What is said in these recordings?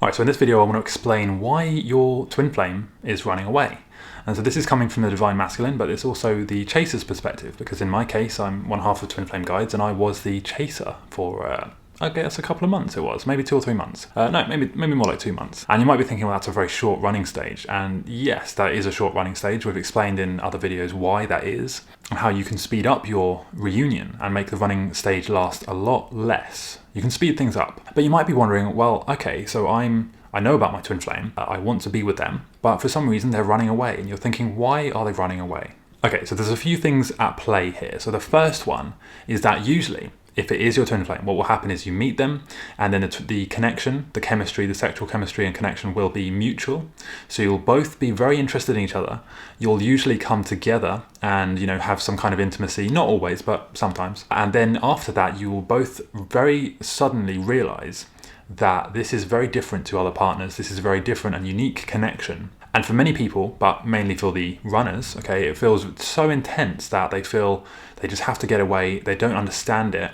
Alright, so in this video I want to explain why your twin flame is running away. And so this is coming from the Divine Masculine, but it's also the chaser's perspective, because in my case I'm one half of Twin Flame Guides and I was the chaser for I guess a couple of months it was, maybe 2 or 3 months. No, maybe more like 2 months. And you might be thinking, well, that's a very short running stage. And yes, that is a short running stage. We've explained in other videos why that is, and how you can speed up your reunion and make the running stage last a lot less. You can speed things up. But you might be wondering, well, okay, so I know about my twin flame, I want to be with them, but for some reason they're running away. And you're thinking, why are they running away? Okay, so there's a few things at play here. So the first one is that usually, if it is your twin flame, what will happen is you meet them, and then the connection, the chemistry, the sexual chemistry and connection will be mutual. So you'll both be very interested in each other. You'll usually come together and, have some kind of intimacy, not always, but sometimes. And then after that, you will both very suddenly realize that this is very different to other partners. This is a very different and unique connection. And for many people, but mainly for the runners, okay, it feels so intense that they feel they just have to get away. They don't understand it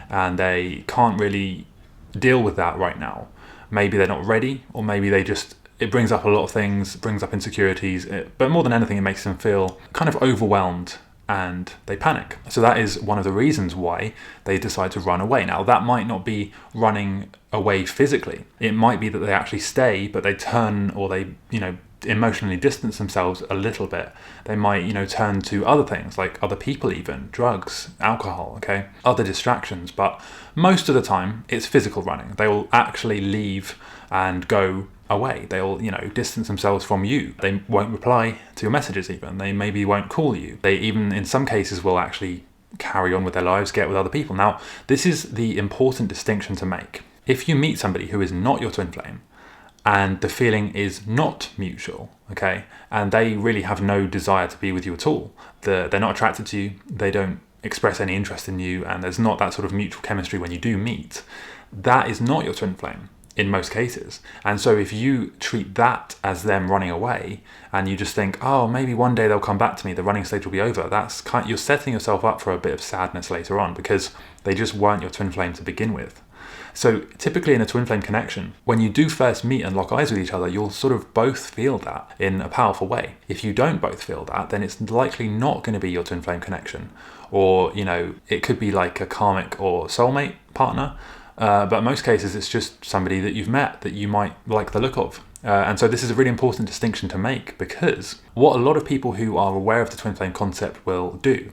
and they can't really deal with that right now. Maybe they're not ready, or maybe it brings up a lot of things, brings up insecurities, but more than anything, it makes them feel kind of overwhelmed and they panic. So that is one of the reasons why they decide to run away. Now, that might not be running away physically. It might be that they actually stay, but they turn, or they, emotionally distance themselves a little bit. They might, turn to other things, like other people even, drugs, alcohol, okay, other distractions. But most of the time, it's physical running. They will actually leave and go away. They'll, distance themselves from you. They won't reply to your messages even. They maybe won't call you. They even, in some cases, will actually carry on with their lives, get with other people. Now, this is the important distinction to make. If you meet somebody who is not your twin flame, and the feeling is not mutual, okay, and they really have no desire to be with you at all, they're not attracted to you, they don't express any interest in you, and there's not that sort of mutual chemistry when you do meet, that is not your twin flame in most cases. And so if you treat that as them running away, and you just think, oh, maybe one day they'll come back to me, the running stage will be over, you're setting yourself up for a bit of sadness later on, because they just weren't your twin flame to begin with. So typically in a twin flame connection, when you do first meet and lock eyes with each other, you'll sort of both feel that in a powerful way. If you don't both feel that, then it's likely not going to be your twin flame connection. Or, it could be like a karmic or soulmate partner. But in most cases, it's just somebody that you've met that you might like the look of. And so this is a really important distinction to make, because what a lot of people who are aware of the twin flame concept will do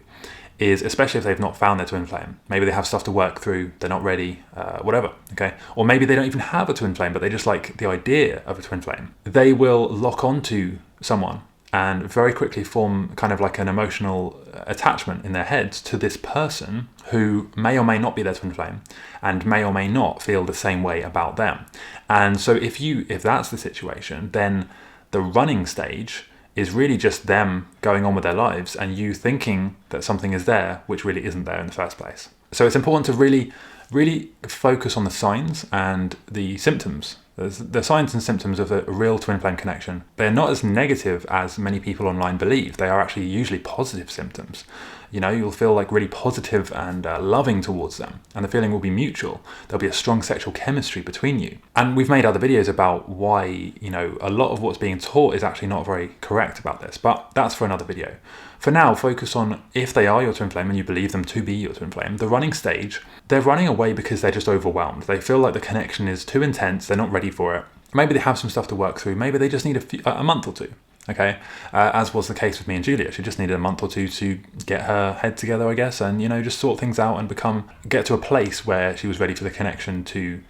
is, especially if they've not found their twin flame, maybe they have stuff to work through, they're not ready, whatever, okay? Or maybe they don't even have a twin flame, but they just like the idea of a twin flame. They will lock onto someone and very quickly form kind of like an emotional attachment in their heads to this person who may or may not be their twin flame and may or may not feel the same way about them. And so if that's the situation, then the running stage is really just them going on with their lives and you thinking that something is there, which really isn't there in the first place. So it's important to really, really focus on the signs and the symptoms. The signs and symptoms of a real twin flame connection. They're not as negative as many people online believe. They are actually usually positive symptoms. You'll feel like really positive and loving towards them, and the feeling will be mutual. There'll be a strong sexual chemistry between you. And we've made other videos about why, a lot of what's being taught is actually not very correct about this, but that's for another video. For now, focus on if they are your twin flame and you believe them to be your twin flame, the running stage, they're running away because they're just overwhelmed. They feel like the connection is too intense, they're not ready for it. Maybe they have some stuff to work through, maybe they just need a month or two. Okay, as was the case with me and Julia. She just needed a month or two to get her head together, I guess, and just sort things out and get to a place where she was ready for the connection to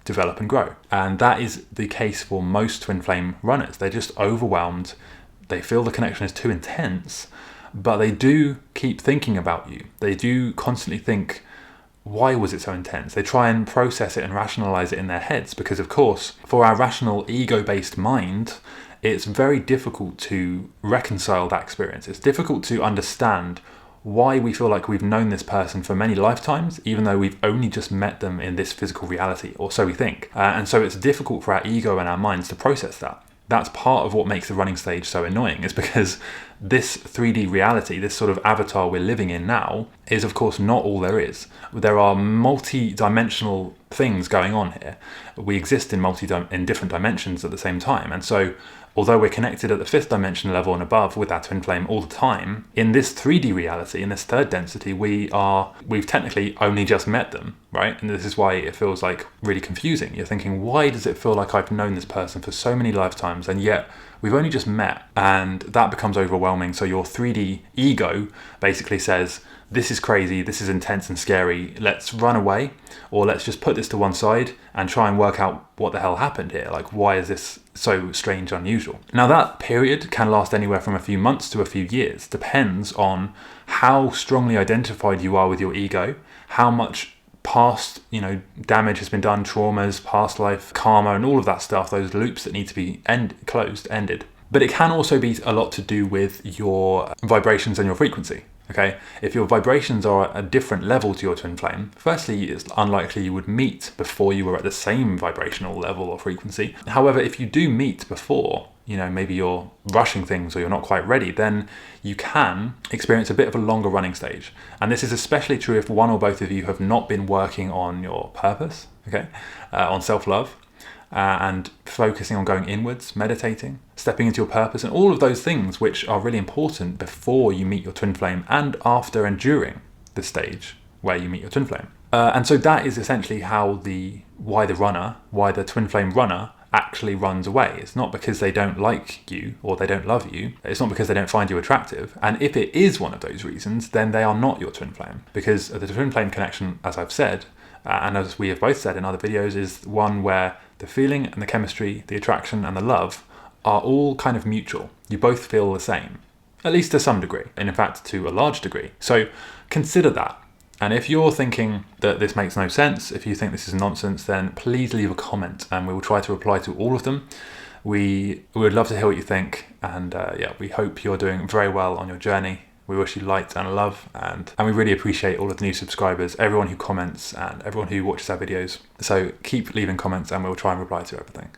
develop and grow. And that is the case for most twin flame runners. They're just overwhelmed. They feel the connection is too intense, but they do keep thinking about you. They do constantly think, why was it so intense? They try and process it and rationalize it in their heads, because of course, for our rational ego-based mind, it's very difficult to reconcile that experience. It's difficult to understand why we feel like we've known this person for many lifetimes, even though we've only just met them in this physical reality, or so we think. And so it's difficult for our ego and our minds to process that. That's part of what makes the running stage so annoying, is because this 3D reality, this sort of avatar we're living in now, is of course not all there is. There are multi-dimensional things going on here. We exist in different dimensions at the same time. And so although we're connected at the 5th dimension level and above with our twin flame all the time, in this 3D reality, in this third density, we've technically only just met them, right? And this is why it feels like really confusing. You're thinking, why does it feel like I've known this person for so many lifetimes and yet we've only just met? And that becomes overwhelming. So your 3D ego basically says, this is crazy, this is intense and scary, let's run away, or let's just put this to one side and try and work out what the hell happened here. Like, why is this so strange, unusual? Now that period can last anywhere from a few months to a few years, depends on how strongly identified you are with your ego, how much past, damage has been done, traumas, past life, karma, and all of that stuff, those loops that need to be ended. But it can also be a lot to do with your vibrations and your frequency. Okay, if your vibrations are at a different level to your twin flame, firstly, it's unlikely you would meet before you were at the same vibrational level or frequency. However, if you do meet before, maybe you're rushing things or you're not quite ready, then you can experience a bit of a longer running stage. And this is especially true if one or both of you have not been working on your purpose, okay, on self-love. And focusing on going inwards, meditating, stepping into your purpose, and all of those things which are really important before you meet your twin flame and after and during the stage where you meet your twin flame. And so that is essentially why the twin flame runner actually runs away. It's not because they don't like you or they don't love you. It's not because they don't find you attractive. And if it is one of those reasons, then they are not your twin flame. Because the twin flame connection, as I've said, and as we have both said in other videos, is one where the feeling and the chemistry, the attraction and the love are all kind of mutual. You both feel the same, at least to some degree, and in fact to a large degree. So consider that. And if you're thinking that this makes no sense, if you think this is nonsense, then please leave a comment and we will try to reply to all of them. We would love to hear what you think, and we hope you're doing very well on your journey. We wish you light and love, and we really appreciate all of the new subscribers, everyone who comments and everyone who watches our videos. So keep leaving comments and we'll try and reply to everything.